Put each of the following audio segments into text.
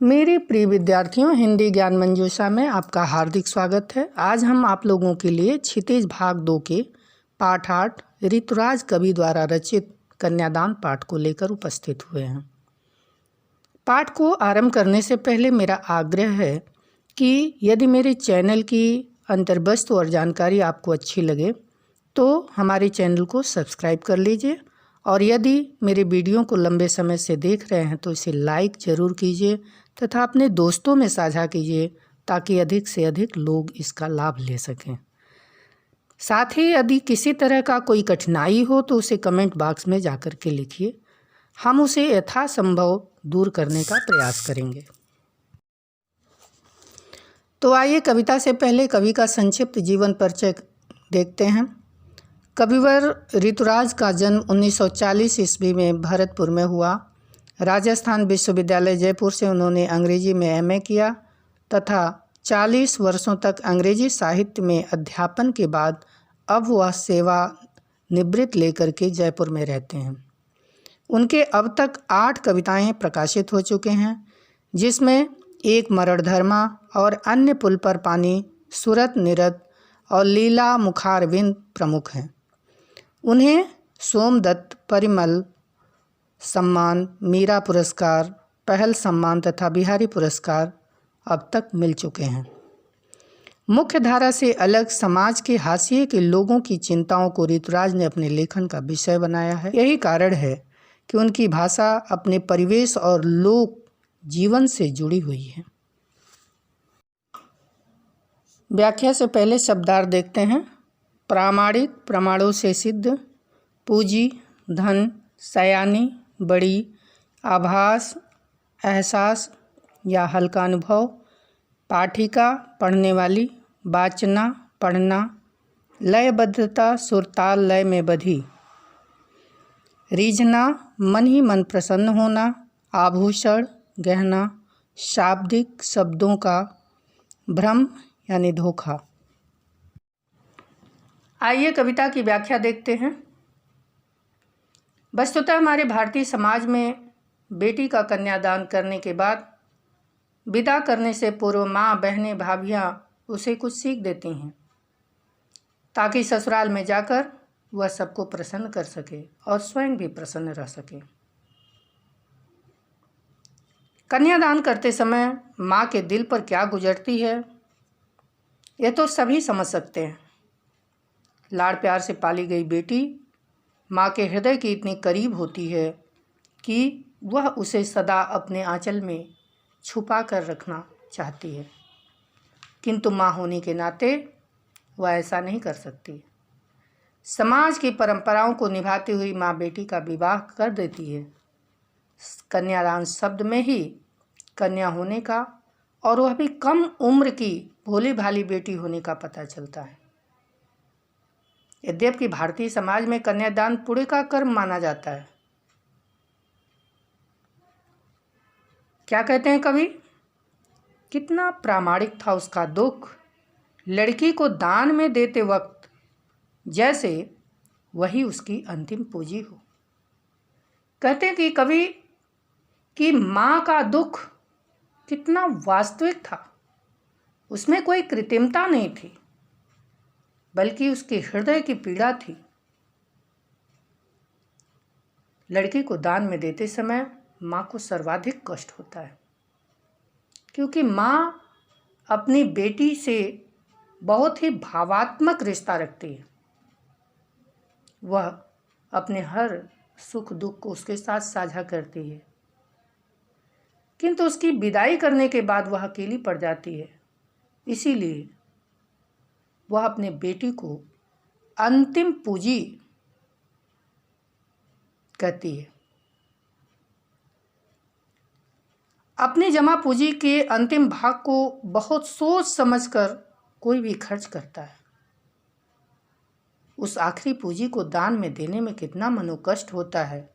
मेरे प्रिय विद्यार्थियों, हिंदी ज्ञान मंजूषा में आपका हार्दिक स्वागत है। आज हम आप लोगों के लिए क्षितिज भाग 2 के पाठ 8 ऋतुराज कवि द्वारा रचित कन्यादान पाठ को लेकर उपस्थित हुए हैं। पाठ को आरंभ करने से पहले मेरा आग्रह है कि यदि मेरे चैनल की अंतर्वस्तु और जानकारी आपको अच्छी लगे तो हमारे चैनल को सब्सक्राइब कर लीजिए, और यदि मेरे वीडियो को लंबे समय से देख रहे हैं तो इसे लाइक ज़रूर कीजिए तथा अपने दोस्तों में साझा कीजिए ताकि अधिक से अधिक लोग इसका लाभ ले सकें। साथ ही यदि किसी तरह का कोई कठिनाई हो तो उसे कमेंट बॉक्स में जाकर के लिखिए, हम उसे यथासंभव दूर करने का प्रयास करेंगे। तो आइए कविता से पहले कवि का संक्षिप्त जीवन परिचय देखते हैं। कविवर ऋतुराज का जन्म 1940 ईस्वी में भरतपुर में हुआ। राजस्थान विश्वविद्यालय जयपुर से उन्होंने अंग्रेजी में एमए किया तथा 40 वर्षों तक अंग्रेजी साहित्य में अध्यापन के बाद अब वह सेवा निवृत्त लेकर के जयपुर में रहते हैं। उनके अब तक 8 कविताएं प्रकाशित हो चुके हैं, जिसमें एक मरणधर्मा और अन्य पुल पर पानी, सूरत निरत और लीला मुखारविंद प्रमुख हैं। उन्हें सोमदत्त परिमल सम्मान, मीरा पुरस्कार, पहल सम्मान तथा बिहारी पुरस्कार अब तक मिल चुके हैं। मुख्य धारा से अलग समाज के हाशिए के लोगों की चिंताओं को ऋतुराज ने अपने लेखन का विषय बनाया है। यही कारण है कि उनकी भाषा अपने परिवेश और लोक जीवन से जुड़ी हुई है। व्याख्या से पहले शब्दार्थ देखते हैं। प्रामाणिक, प्रमाणों से सिद्ध, पूंजी, धन, सयानी, बड़ी, आभास, एहसास या हल्का अनुभव, पाठिका, पढ़ने वाली, वाचना, पढ़ना, लयबद्धता, सुरताल लय में बधी, रीझना, मन ही मन प्रसन्न होना, आभूषण, गहना, शाब्दिक, शब्दों का, भ्रम यानी धोखा। आइए कविता की व्याख्या देखते हैं। वस्तुतः हमारे भारतीय समाज में बेटी का कन्यादान करने के बाद विदा करने से पूर्व माँ, बहनें, भाभियाँ उसे कुछ सीख देती हैं ताकि ससुराल में जाकर वह सबको प्रसन्न कर सके और स्वयं भी प्रसन्न रह सके। कन्यादान करते समय माँ के दिल पर क्या गुजरती है यह तो सभी समझ सकते हैं। लाड़ प्यार से पाली गई बेटी माँ के हृदय की इतनी करीब होती है कि वह उसे सदा अपने आंचल में छुपा कर रखना चाहती है, किंतु माँ होने के नाते वह ऐसा नहीं कर सकती। समाज की परंपराओं को निभाती हुई माँ बेटी का विवाह कर देती है। कन्यादान शब्द में ही कन्या होने का और वह भी कम उम्र की भोली भाली बेटी होने का पता चलता है। यद्यपि भारतीय समाज में कन्यादान पुण्य का कर्म माना जाता है। क्या कहते हैं कवि? कितना प्रामाणिक था उसका दुख लड़की को दान में देते वक्त, जैसे वही उसकी अंतिम पूंजी हो। कहते हैं कि कवि की माँ का दुख कितना वास्तविक था। उसमें कोई कृत्रिमता नहीं थी, बल्कि उसके हृदय की पीड़ा थी। लड़की को दान में देते समय माँ को सर्वाधिक कष्ट होता है, क्योंकि माँ अपनी बेटी से बहुत ही भावात्मक रिश्ता रखती है। वह अपने हर सुख दुख को उसके साथ साझा करती है, किंतु उसकी विदाई करने के बाद वह अकेली पड़ जाती है। इसीलिए वह अपने बेटी को अंतिम पूंजी कहती है। अपनी जमा पूंजी के अंतिम भाग को बहुत सोच समझकर कोई भी खर्च करता है। उस आखिरी पूंजी को दान में देने में कितना मनोकष्ट होता है,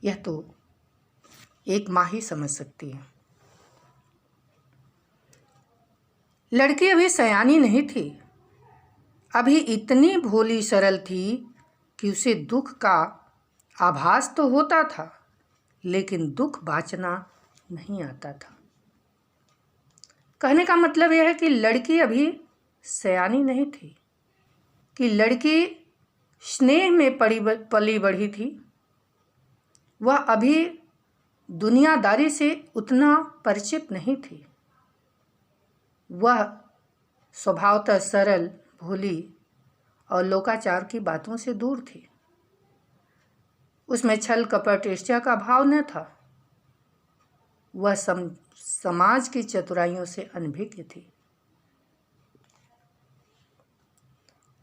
यह तो एक माँ ही समझ सकती है। लड़की अभी सयानी नहीं थी, अभी इतनी भोली सरल थी कि उसे दुख का आभास तो होता था, लेकिन दुख वाचना नहीं आता था। कहने का मतलब यह है कि लड़की अभी सयानी नहीं थी, कि लड़की स्नेह में पली बढ़ी थी। वह अभी दुनियादारी से उतना परिचित नहीं थी। वह स्वभावतः सरल, भोली और लोकाचार की बातों से दूर थी। उसमें छल कपट ईर्ष्या का भाव न था। वह समाज की चतुराइयों से अनभिज्ञ थी।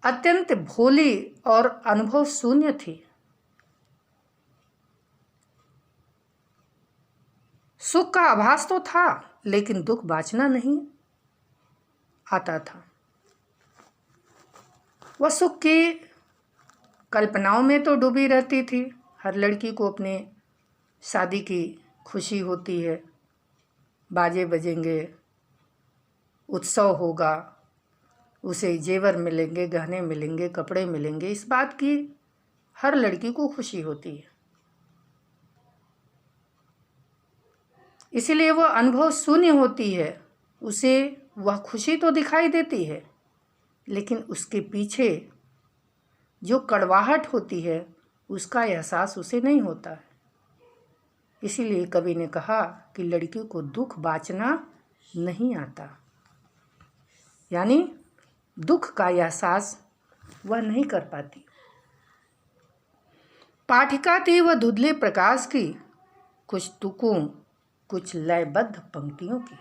अत्यंत भोली और अनुभव शून्य थी। सुख का आभास तो था, लेकिन दुख बाँचना नहीं आता था। वह सुख की कल्पनाओं में तो डूबी रहती थी। हर लड़की को अपने शादी की खुशी होती है, बाजे बजेंगे, उत्सव होगा, उसे जेवर मिलेंगे, गहने मिलेंगे, कपड़े मिलेंगे, इस बात की हर लड़की को खुशी होती है। इसीलिए वह अनुभव शून्य होती है। उसे वह खुशी तो दिखाई देती है, लेकिन उसके पीछे जो कड़वाहट होती है उसका एहसास उसे नहीं होता है। इसीलिए कवि ने कहा कि लड़की को दुख बाँचना नहीं आता, यानी दुख का एहसास वह नहीं कर पाती। पाठिका थी वह धुंधले प्रकाश की, कुछ तुकों कुछ लयबद्ध पंक्तियों की।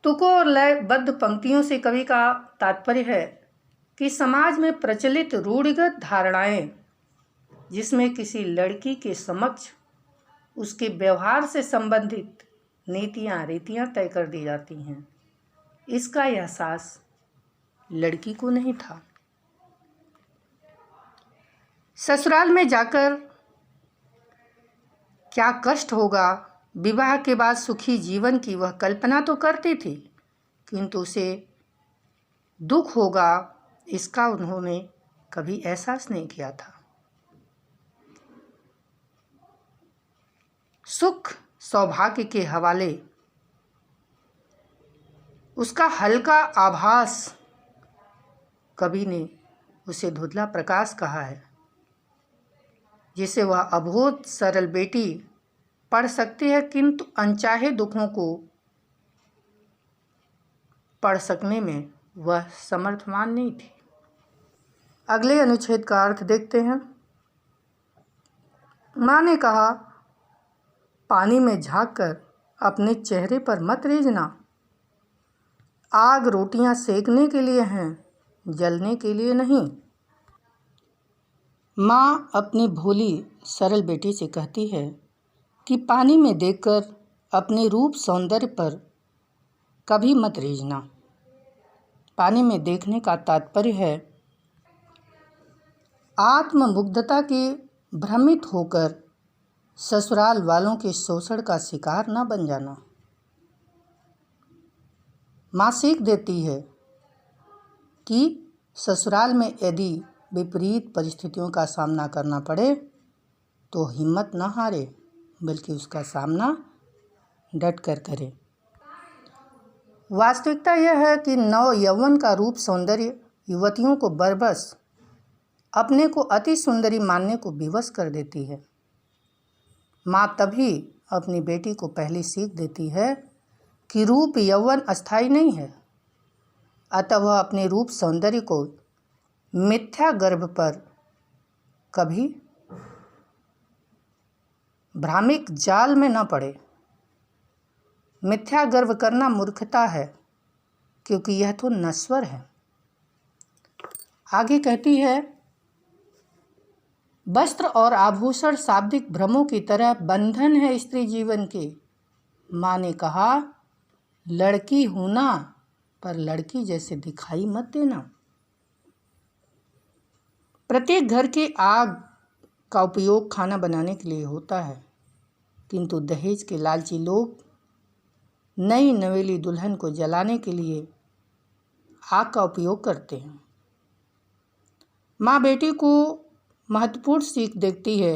तुकों और लयबद्ध पंक्तियों से कवि का तात्पर्य है कि समाज में प्रचलित रूढ़िगत धारणाएं, जिसमें किसी लड़की के समक्ष उसके व्यवहार से संबंधित नीतियां रीतियां तय कर दी जाती हैं, इसका एहसास लड़की को नहीं था। ससुराल में जाकर क्या कष्ट होगा, विवाह के बाद सुखी जीवन की वह कल्पना तो करती थी, किंतु उसे दुख होगा इसका उन्होंने कभी एहसास नहीं किया था। सुख सौभाग्य के हवाले उसका हल्का आभास, कवि ने उसे धुंधला प्रकाश कहा है, जिसे वह अबोध सरल बेटी पढ़ सकती है, किंतु अनचाहे दुखों को पढ़ सकने में वह समर्थवान नहीं थी। अगले अनुच्छेद का अर्थ देखते हैं। माँ ने कहा, पानी में झांककर अपने चेहरे पर मत रेजना। आग रोटियां सेकने के लिए हैं, जलने के लिए नहीं। माँ अपनी भोली सरल बेटी से कहती है कि पानी में देखकर अपने रूप सौंदर्य पर कभी मत रीझना। पानी में देखने का तात्पर्य है आत्ममुग्धता के भ्रमित होकर ससुराल वालों के शोषण का शिकार न बन जाना। माँ सीख देती है कि ससुराल में यदि विपरीत परिस्थितियों का सामना करना पड़े तो हिम्मत न हारे, बल्कि उसका सामना डट कर करे। वास्तविकता यह है कि नव यौवन का रूप सौंदर्य युवतियों को बरबस अपने को अति सुंदरी मानने को विवश कर देती है। माँ तभी अपनी बेटी को पहली सीख देती है कि रूप यौवन अस्थायी नहीं है, अतः वह अपने रूप सौंदर्य को मिथ्या गर्भ पर कभी भ्रामिक जाल में न पड़े। मिथ्या गर्व करना मूर्खता है, क्योंकि यह तो नश्वर है। आगे कहती है, वस्त्र और आभूषण शाब्दिक भ्रमों की तरह बंधन है स्त्री जीवन के। माँ ने कहा, लड़की होना पर लड़की जैसे दिखाई मत देना। प्रत्येक घर की आग का उपयोग खाना बनाने के लिए होता है, किंतु दहेज के लालची लोग नई नवेली दुल्हन को जलाने के लिए आग का उपयोग करते हैं। माँ बेटी को महत्वपूर्ण सीख देती है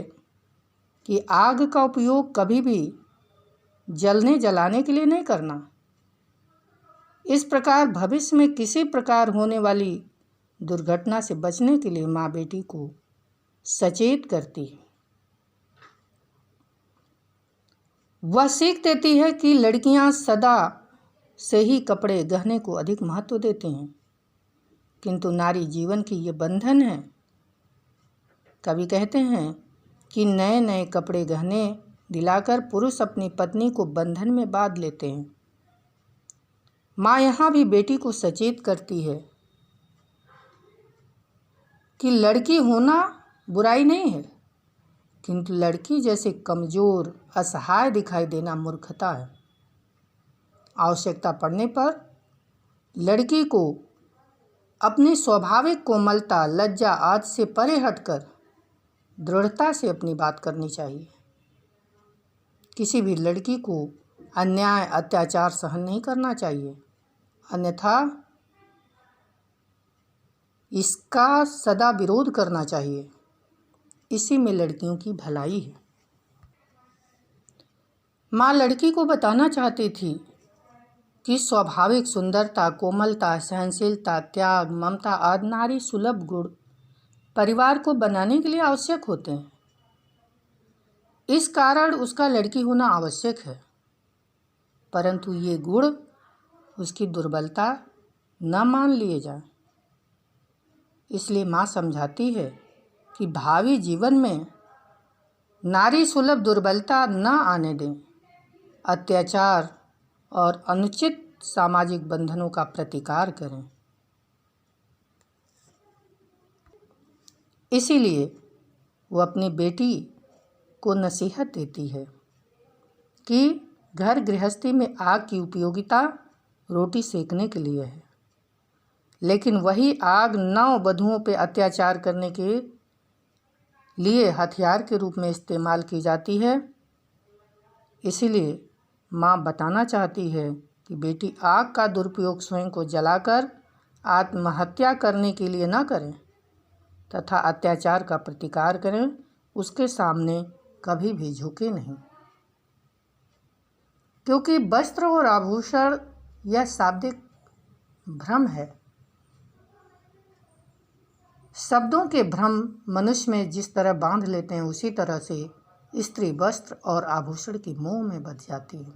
कि आग का उपयोग कभी भी जलने जलाने के लिए नहीं करना। इस प्रकार भविष्य में किसी प्रकार होने वाली दुर्घटना से बचने के लिए माँ बेटी को सचेत करती है। वह सीख देती है कि लड़कियां सदा से ही कपड़े गहने को अधिक महत्व देती हैं, किंतु नारी जीवन की ये बंधन है। कवि कहते हैं कि नए नए कपड़े गहने दिलाकर पुरुष अपनी पत्नी को बंधन में बांध लेते हैं। माँ यहाँ भी बेटी को सचेत करती है कि लड़की होना बुराई नहीं है, किंतु लड़की जैसे कमज़ोर असहाय दिखाई देना मूर्खता है। आवश्यकता पड़ने पर लड़की को अपनी स्वाभाविक कोमलता, लज्जा आदि से परे हटकर दृढ़ता से अपनी बात करनी चाहिए। किसी भी लड़की को अन्याय अत्याचार सहन नहीं करना चाहिए, अन्यथा इसका सदा विरोध करना चाहिए। इसी में लड़कियों की भलाई है। माँ लड़की को बताना चाहती थी कि स्वाभाविक सुंदरता, कोमलता, सहनशीलता, त्याग, ममता आदि नारी सुलभ गुण परिवार को बनाने के लिए आवश्यक होते हैं। इस कारण उसका लड़की होना आवश्यक है, परंतु ये गुण उसकी दुर्बलता न मान लिए जाए। इसलिए माँ समझाती है कि भावी जीवन में नारी सुलभ दुर्बलता न आने दें, अत्याचार और अनुचित सामाजिक बंधनों का प्रतिकार करें। इसीलिए वो अपनी बेटी को नसीहत देती है कि घर गृहस्थी में आग की उपयोगिता रोटी सेकने के लिए है, लेकिन वही आग नववधुओं पर अत्याचार करने के लिए हथियार के रूप में इस्तेमाल की जाती है। इसीलिए माँ बताना चाहती है कि बेटी आग का दुरुपयोग स्वयं को जलाकर आत्महत्या करने के लिए न करें तथा अत्याचार का प्रतिकार करें, उसके सामने कभी भी झुके नहीं। क्योंकि वस्त्र और आभूषण यह शाब्दिक भ्रम है। शब्दों के भ्रम मनुष्य में जिस तरह बांध लेते हैं, उसी तरह से स्त्री वस्त्र और आभूषण की मोह में बंध जाती है।